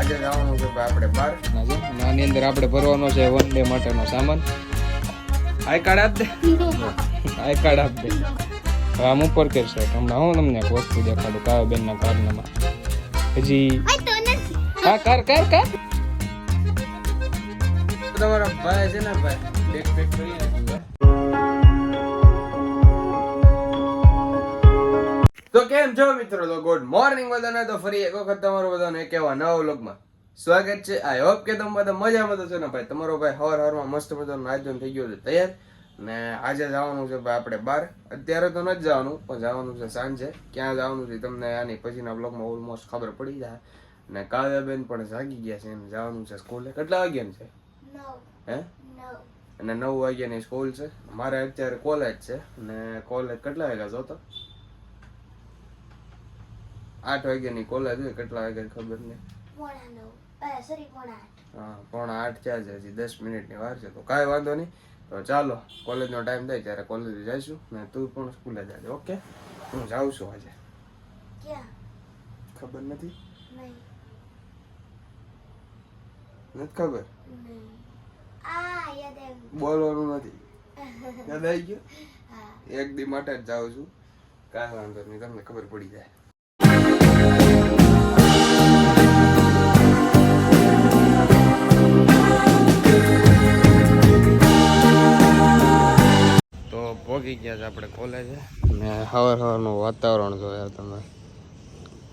આજે જવાનું છે આપણે બહાર. આની અંદર આપણે ભરવાનો છે વન ડે માટેનો સામાન. આઈ કાર્ડ આપ દે, આઈ કાર્ડ આપ દે. આમ ઉપર કરશે હમણાં હું તમને એક વસ્તુ દેખાડું કાવ્યા બેન ના કારનામાં. હજી હા કર કર કર. તમારા ભાઈ છે ને ભાઈ બેક પેક કરી નાખ્યું. તો કેમ છો મિત્રો? તો ગુડ મોર્નિંગ બધાને. તો ફરી એક વખત તમારું બધાને એક એવા નવા વ્લોગમાં સ્વાગત છે. આઈ હોપ કે તમે બધા મજામાં તો છો ને ભાઈ. તમારો ભાઈ હવારમાં મસ્ત મજાનું નાઈધોઈને થઈ ગયો છે તૈયાર. ને આજે જવાનું છે ભાઈ આપણે બહાર. અત્યારે તો નથી જવાનું પણ જવાનું છે સાંજે. ક્યાં જવાનું છે તમને આની પછીના બ્લોગમાં ઓલમોસ્ટ ખબર પડી જાય. ને કાવ્યાબેન પણ જાગી ગયા છે. એને જવાનું છે સ્કૂલે. કેટલા વાગ્યાની છે? હે? અને 9 વાગ્યાની સ્કૂલ છે. મારે અત્યારે કોલેજ છે. ને કોલેજ કેટલા વાગ્યા જોતો? 8 વાગ્યાની કોલેજ હોય. કેટલા વાગ્યા ખબર નહીં. હા 7:45 થયા છે. હજી 10 મિનિટની વાર છે. તો કાંઈ વાંધો નહીં. તો ચાલો કોલેજનો ટાઈમ થાય ત્યારે કોલેજ જઈશું. ને તું પણ સ્કૂલે જાજે. ઓકે? હું જાઉં છું આજે. ખબર નથી? નથી ખબર? બોલવાનું નથી. યાદ આવી ગયું? એક દી માટે જ જાઉં છું. કાંઈ વાંધો નહીં, તમને ખબર પડી જાય. તો પહોંચી ગયા છે આપણે કોલેજે. ને સવારનું વાતાવરણ જોયા તમે.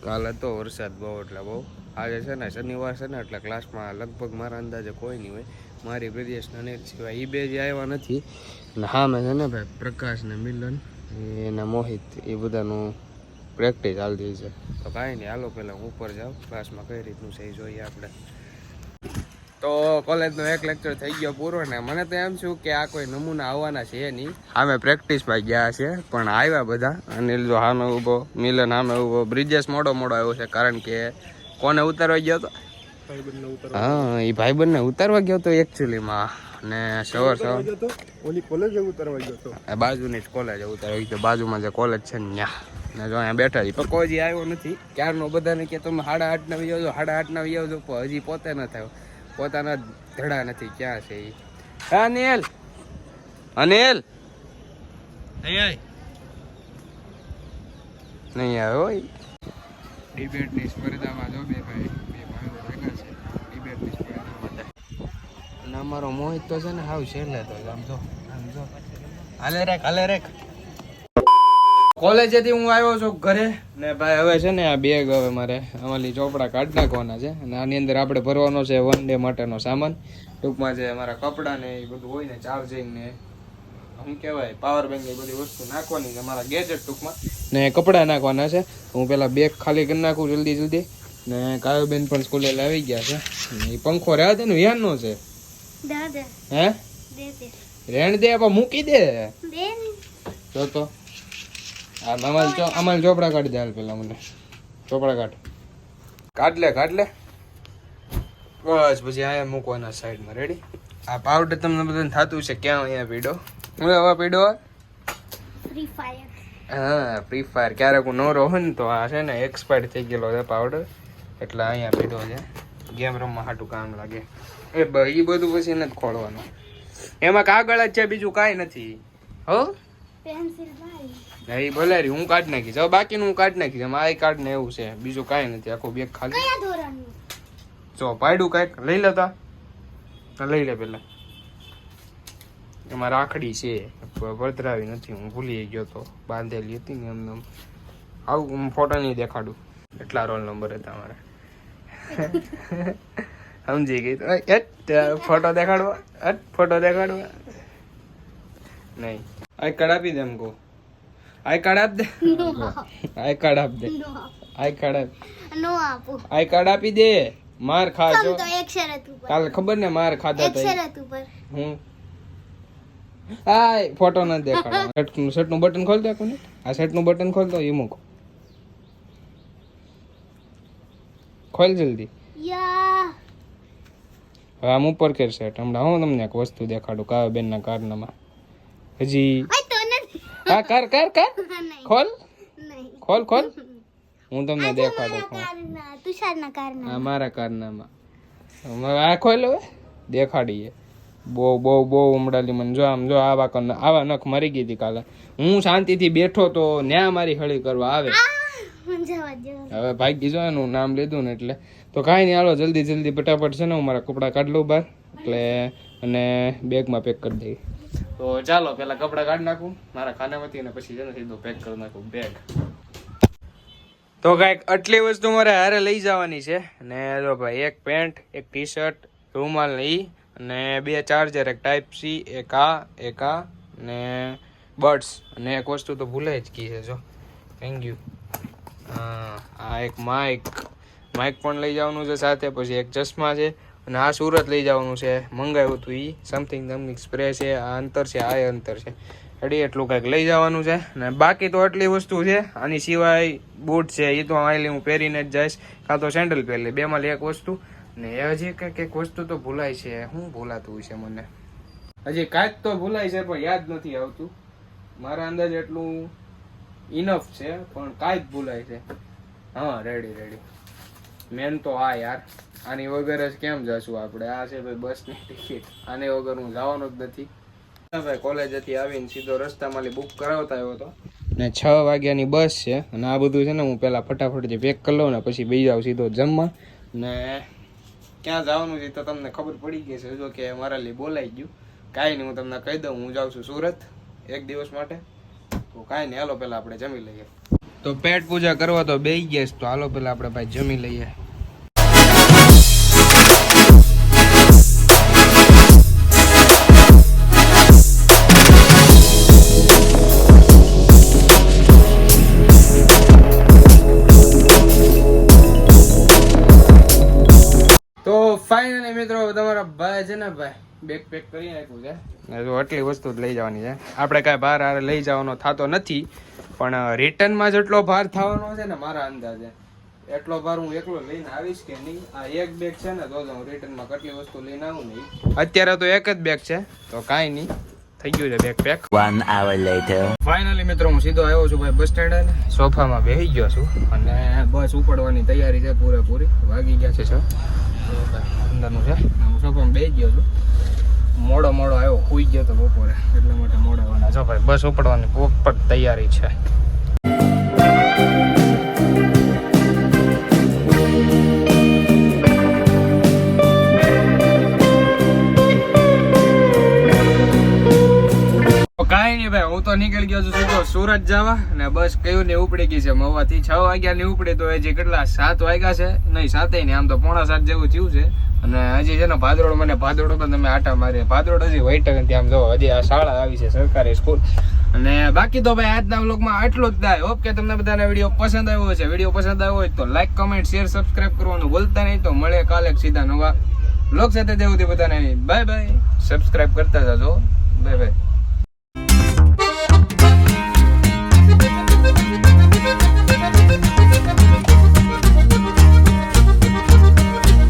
કાલે તો વરસાદ બહુ એટલે બહુ. આજે છે ને શનિવાર છે ને એટલે ક્લાસમાં લગભગ મારા અંદાજે કોઈ નહીં હોય. મારી બ્રિજેશ અને અનિલ સિવાય એ બે જે આવ્યા નથી. ને હા મેં છે ને ભાઈ પ્રકાશ ને મિલન એના મોહિત એ બધાનું પ્રેક્ટિસ ચાલતી છે. તો કાંઈ નહીં, હાલો પહેલાં હું ઉપર જાઉં. ક્લાસમાં કઈ રીતનું છે એ જોઈએ આપણે. તો કોલેજનો એક લેક્ચર થઈ ગયો પૂરો. ને મને તો એમ છું કે આ કોઈ નમૂના આવવાના છે નહીં. અમે પ્રેક્ટિસમાં ગયા છે પણ આવ્યા બધા. અનિલ જો સામે ઊભો, મિલન સામે ઊભો, બ્રિજેશ મોડો આવ્યો છે કારણ કે કોને ઉતારવા ગયો હતો? હા એ ભાઈબંધને ઉતારવા ગયો હતો એકચ્યુઅલીમાં. ને સવાર ઓલી કોલેજ ઉતારવા ગયો હતો. બાજુની જ કોલેજ ઉતારવા ગયો. બાજુમાં જે કોલેજ છે ને ત્યાં. ને જો અહીંયા બેઠા છે પણ કોઈ હજી આવ્યો નથી. ક્યારનો બધાને કે તમે 8:30 આવી આવજો, 8:30 આવી આવજો, પણ હજી પોતે ન થયો. પોતાના ધડા નથી. ક્યાં છે એ? અનિલ, અનિલ નહીં આવે હોય. ડિબેટની સ્પર્ધામાં જો બે ભાઈ ભેગા છે ડિબેટની સ્પર્ધામાં. અને અમારો મોહિત તો છે ને હાવ છેલ્લે તો આમ જો હાલે રેક. કોલેજેથી હું આવ્યો છું ઘરે. ને ભાઈ હવે છે ને આ બેગ હવે મારે અમારી ચોપડા કાઢી નાખવાના છે. અને આની અંદર આપણે ભરવાનો છે વન ડે માટેનો સામાન. ટૂંકમાં જે અમારા કપડાં ને એ બધું હોય ને, ચાર્જિંગ ને શું કહેવાય પાવર બેંક એ બધી વસ્તુ નાખવાની છે. અમારા ગેજેટ ટૂંકમાં ને કપડાં નાખવાના છે. હું પેલા બેગ ખાલી કરી નાખું જલ્દી. ને કાવ્યબેન પણ સ્કૂલે આવી ગયા છે. એ પંખો રહ્યા છે ને વ્યાનનો છે. હે રેણ દે પણ મૂકી દે જો તો. અમારે ચોપડા કાઢી દે હાલ. પેલા મને ચોપડા કાઢ લે બસ. પછી અહીંયા મૂકવાના સાઈડમાં. રેડી? આ પાવડર તમને બધાને થતું છે ક્યાં અહીંયા પીડો? હું હવે પીડો હા ફ્રી ફાયર. ક્યારેક હું નવરો હોય ને તો આ છે ને એક્સપાયર થઈ ગયેલો છે પાવડર. એટલે અહીંયા પીડો છે. ગેમ રમવા હાટું કામ લાગે. એ બધું પછી નથી ખોલવાનું. એમાં કાગળ જ છે, બીજું કાંઈ નથી. હો એ ભલે હું કાઢી નાખીશ. હવે બાકીનું હું કાઢી નાખીશ. એમાં આઈ કાર્ડ ને એવું છે, બીજું કાંઈ નથી. આખું બેગ ખાલી. જો પાડ્યું કાંઈક લઈ લેતા. લઈ લે પેલા. એમાં રાખડી છે, પધરાવી નથી. હું ભૂલી ગયો તો. બાંધેલી હતી ને એમને. આવું હું ફોટો નહીં દેખાડું. એટલા રોલ નંબર હતા મારા. સમજી ગઈ? ફોટો દેખાડવા નહીં. આઈ કાર્ડ આપી દે એમ કહું. આઈ કાર્ડ આપ દે. આઈ કાર્ડ આપ દે. આઈ કાર્ડ આપી દે. માર ખાજો કાલે ખબર ને માર ખાધા હતા. હું આ ફોટો ન દેખાડો. શર્ટનું બટન ખોલ દે કોને. આ શર્ટનું બટન ખોલ દો. એ મૂકો. ખોલ જલ્દી. હવે આમ ઉપર કર સેટ. હમણાં હું તમને એક વસ્તુ દેખાડું કાવ્યાબેન ના કારનામાં. હજી હા કર ખોલ. હું તમને દેખાડું છું તુષારના કારણે આ મારા કારનામાં હવે આ ખોલો દેખાડીએ બહુ બહુ બહુ ઉમડાલી મને જો આમ જો આવા નખ મરી ગઈ હતી કાલે હું શાંતિથી બેઠો તો ન્યા મારી હળી કરવા આવે હવે ભાગી જો એનું નામ લીધું ને એટલે તો કાંઈ નહીં હાલો જલ્દી જલ્દી ફટાફટ છે ને હું મારા કપડાં કાઢ લઉં બહાર એટલે અને બેગમાં પેક કરી દઈ તો ચાલો પેલા કપડાં કાઢી નાખું મારા ખાનામાંથી અને પછી છે ને સીધું પેક કરી નાખું બેગ તો કાંઈક આટલી વસ્તુ મારે હારે લઈ જવાની છે અને જો ભાઈ એક પેન્ટ એક ટી શર્ટ રૂમાલ ને ઈ અને 2 ચાર્જર એક ટાઈપ સી એક આ ને બર્ડ્સ અને એક વસ્તુ તો ભૂલાઈ જ ગઈ છે જો થેન્ક યુ આ એક માઇક પણ લઈ જવાનું છે સાથે પછી એક ચશ્મા છે અને આ સુરત લઈ જવાનું છે મંગાવ્યું હતું એ સમથિંગ સ્પ્રે છે આ અંતર છે આ અંતર છે એડી એટલું કંઈક લઈ જવાનું છે ને બાકી તો આટલી વસ્તુ છે આની સિવાય બૂટ છે એ તો આઈલી હું પહેરીને જ જઈશ કાં તો સેન્ડલ પહેરી બેમાંથી એક વસ્તુ ને હજી કંઈક વસ્તુ તો ભૂલાય છે શું ભૂલાતું છે મને હજી કાંઈક તો ભૂલાય છે પણ યાદ નથી આવતું મારા અંદાજે એટલું ઇનફ છે પણ કાંઈક ભૂલાય છે હા રેડી મેન તો આ યાર આની વગર જ કેમ જશું આપણે આ છે ભાઈ બસની ટિકિટ આની વગર હું જવાનો જ નથી ભાઈ કોલેજથી આવીને સીધો રસ્તામાં બુક કરાવતા આવ્યો હતો ને 6 વાગ્યાની બસ છે અને આ બધું છે ને હું પહેલાં ફટાફટથી પેક કરી લઉં ને પછી બેસી જાઉં સીધો જમવા ને ક્યાં જવાનું છે તો તમને ખબર પડી ગઈ છે જો કે મારા ਲਈ બોલાઈ ગયું કાંઈ નહીં હું તમને કહી દઉં હું જાઉં છું સુરત 1 દિવસ માટે તો કાંઈ નહીં હાલો પહેલાં આપણે જમી લઈએ તો પેટ પૂજા કરવા તો બેસી ગયા તો હાલો પહેલાં આપણે ભાઈ જમી લઈએ તો ફાઇનલી મિત્રો તમારા ભાઈ છે ને ભાઈ બેગ પેક કરી નાખ્યું છે તો આટલી વસ્તુ જ લઈ જવાની છે આપણે કાંઈ બહાર હારે લઈ જવાનો થતો નથી પણ રિટર્નમાં જેટલો ભાર થવાનો છે ને મારા અંદાજે એટલો ભાર હું એકલો લઈને આવીશ કે નહીં આ એક બેગ છે ને તો હું રિટર્નમાં કેટલી વસ્તુ લઈને આવું નહીં અત્યારે તો એક જ બેગ છે તો કાંઈ નહીં થઈ ગયું છે bag pack 1 hour later finally મિત્રો હું સીધો આવ્યો છું ભાઈ બસ સ્ટેન્ડ સોફામાં બેસી ગયો છું અને બસ ઉપડવાની તૈયારી છે પૂરેપૂરી વાગી ગયા છે અંદરનું છે હું સોફામાં બેસી ગયો છું મોડો આવ્યો સુઈ ગયો તો બપોરે એટલા માટે મોડા જો ભાઈ બસ ઉપડવાની પ્રોપર તૈયારી છે કાંઈ નહીં ભાઈ હું તો નીકળી ગયો છું સીધો સુરત જવા અને બસ કયું ને ઉપડી ગઈ છે મહુવાથી 6 વાગ્યા ની ઉપડી તો હજી કેટલા 7 વાગ્યા છે નહીં 7 નહીં આમ તો 6:45 જેવું થયું છે અને હજી છે ને ભાદરોડ પણ તમે આટા મારી ભાદરોડ હજી વાઈટ ત્યાં આમ જો હજી આ શાળા આવી છે સરકારી સ્કૂલ અને બાકી તો ભાઈ આજના વ્લોગમાં આટલું જ થાય હોપ કે તમને બધાને વિડીયો પસંદ આવ્યો છે વિડીયો પસંદ આવ્યો હોય તો લાઈક કમેન્ટ શેર સબસ્ક્રાઇબ કરવાનું ભૂલતા નહીં તો મળે કાલે સીધા નવા વ્લોગ સાથે દેવું બધાને બાય સબસ્ક્રાઇબ કરતા જજો બાય